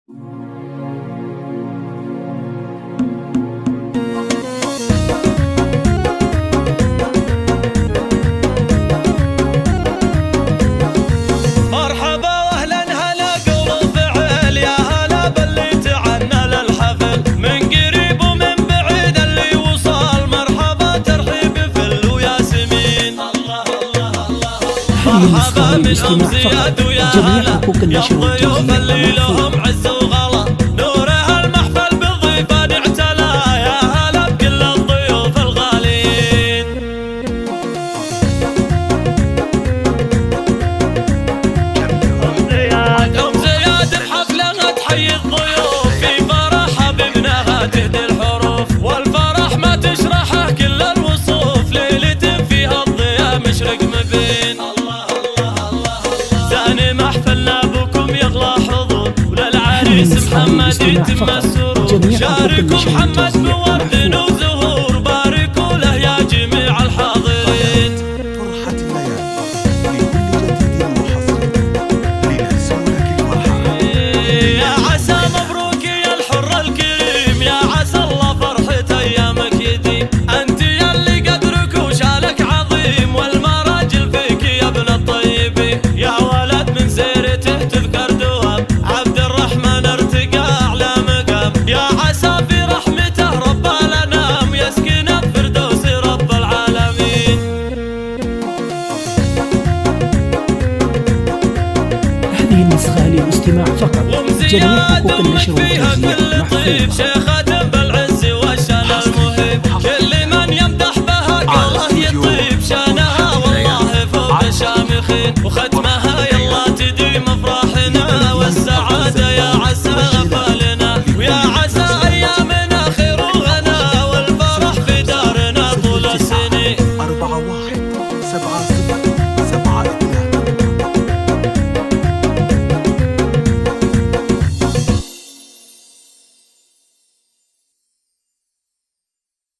مرحبا منهم زياد ويا هلا يضيوف اللي لهم عز وغلا نوره المحفل بالضيفان اعتلى يا هلا بكل الضيوف الغالين. أم زياد بحفلها تحيي الضيوف في فرحها بابنها تهدي الحروف والفرح ما تشرحه كل الوصوف ليلة فيها الضياء مشرق مبين. محفلنا بكم يغلى حضور وللعريس محمد يتم السرور شاركوا محمد بورد وزهور باركوا له يا جميع الحاضرين. فرحة الليالي لكل جديد محصن لنرسلك الفرحة يا عسى مبروك يا الحر الكريم يا عسى الله فرحة ايامك يديم انت يا اللي قدرك وشالك عظيم والمراجل فيك يا ابن الطيبين يا ولد من سيرته تذكر دوام عبد الرحمن ارتقى اعلى مقام يا عسى في رحمته رب الانام يسكن الفردوس رب العالمين. هذه النسخة للاستماع فقط. جميع حقوق النشر فيها كل طيب شيخة بالعز والشان المهيب كل من يمدح بها الله يطيب شانها والله فوق الشامخين.